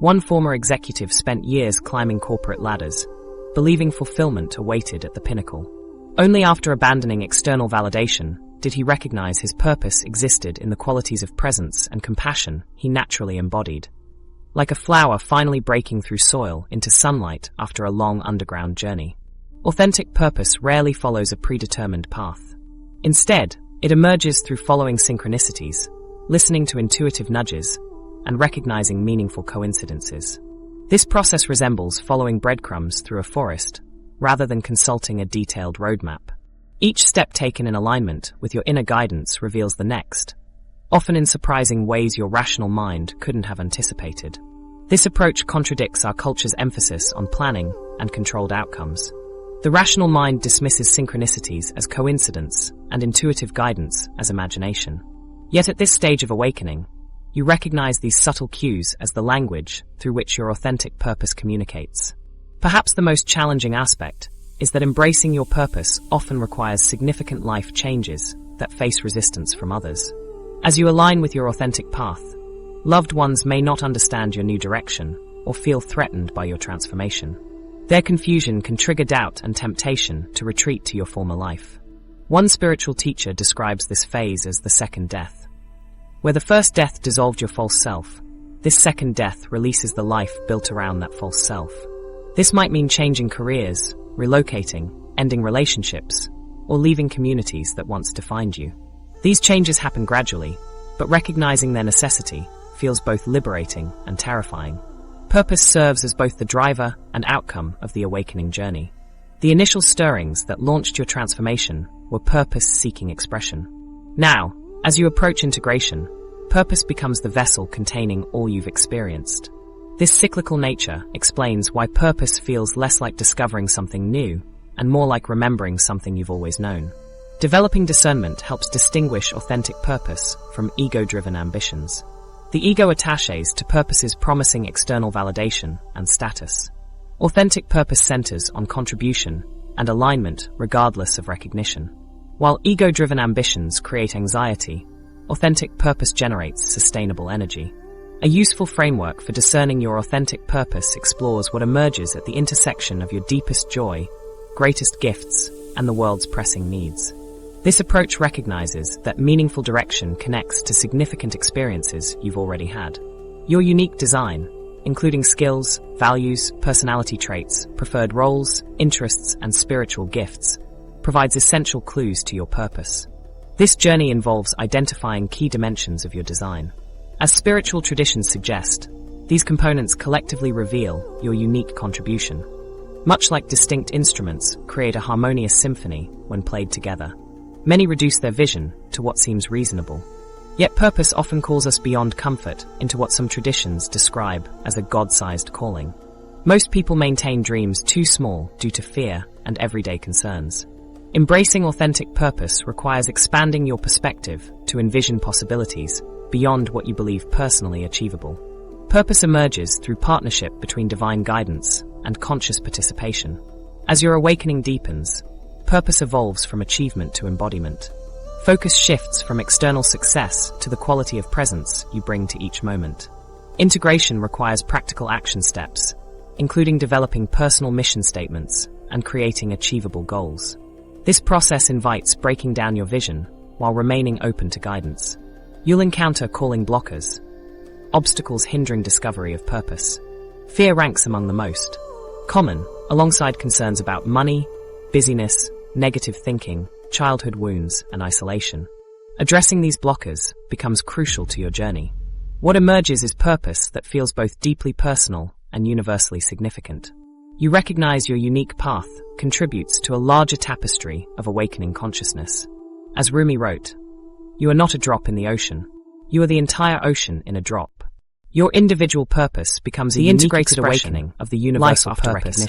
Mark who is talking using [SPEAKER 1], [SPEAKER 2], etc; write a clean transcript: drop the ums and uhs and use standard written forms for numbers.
[SPEAKER 1] One former executive spent years climbing corporate ladders, believing fulfillment awaited at the pinnacle. Only after abandoning external validation did he recognize his purpose existed in the qualities of presence and compassion he naturally embodied. Like a flower finally breaking through soil into sunlight after a long underground journey. Authentic purpose rarely follows a predetermined path. Instead, it emerges through following synchronicities, listening to intuitive nudges, and recognizing meaningful coincidences. This process resembles following breadcrumbs through a forest, rather than consulting a detailed roadmap. Each step taken in alignment with your inner guidance reveals the next, often in surprising ways your rational mind couldn't have anticipated. This approach contradicts our culture's emphasis on planning and controlled outcomes. The rational mind dismisses synchronicities as coincidence and intuitive guidance as imagination. Yet at this stage of awakening, you recognize these subtle cues as the language through which your authentic purpose communicates. Perhaps the most challenging aspect is that embracing your purpose often requires significant life changes that face resistance from others. As you align with your authentic path, loved ones may not understand your new direction or feel threatened by your transformation. Their confusion can trigger doubt and temptation to retreat to your former life. One spiritual teacher describes this phase as the second death. Where the first death dissolved your false self, this second death releases the life built around that false self. This might mean changing careers, relocating, ending relationships, or leaving communities that once defined you. These changes happen gradually, but recognizing their necessity feels both liberating and terrifying. Purpose serves as both the driver and outcome of the awakening journey. The initial stirrings that launched your transformation were purpose-seeking expression. Now, as you approach integration, purpose becomes the vessel containing all you've experienced. This cyclical nature explains why purpose feels less like discovering something new and more like remembering something you've always known. Developing discernment helps distinguish authentic purpose from ego-driven ambitions. The ego attaches to purposes promising external validation and status. Authentic purpose centers on contribution and alignment regardless of recognition. While ego-driven ambitions create anxiety, authentic purpose generates sustainable energy. A useful framework for discerning your authentic purpose explores what emerges at the intersection of your deepest joy, greatest gifts, and the world's pressing needs. This approach recognizes that meaningful direction connects to significant experiences you've already had. Your unique design, including skills, values, personality traits, preferred roles, interests, and spiritual gifts, provides essential clues to your purpose. This journey involves identifying key dimensions of your design. As spiritual traditions suggest, these components collectively reveal your unique contribution. Much like distinct instruments create a harmonious symphony when played together, many reduce their vision to what seems reasonable. Yet purpose often calls us beyond comfort into what some traditions describe as a God-sized calling. Most people maintain dreams too small due to fear and everyday concerns. Embracing authentic purpose requires expanding your perspective to envision possibilities beyond what you believe personally achievable. Purpose emerges through partnership between divine guidance and conscious participation. As your awakening deepens, purpose evolves from achievement to embodiment. Focus shifts from external success to the quality of presence you bring to each moment. Integration requires practical action steps, including developing personal mission statements and creating achievable goals. This process invites breaking down your vision while remaining open to guidance. You'll encounter calling blockers, obstacles hindering discovery of purpose. Fear ranks among the most common, alongside concerns about money, busyness, negative thinking, childhood wounds, and isolation. Addressing these blockers becomes crucial to your journey. What emerges is purpose that feels both deeply personal and universally significant. You recognize your unique path contributes to a larger tapestry of awakening consciousness. As Rumi wrote, "You are not a drop in the ocean. You are the entire ocean in a drop." Your individual purpose becomes the integrated awakening of the universal purpose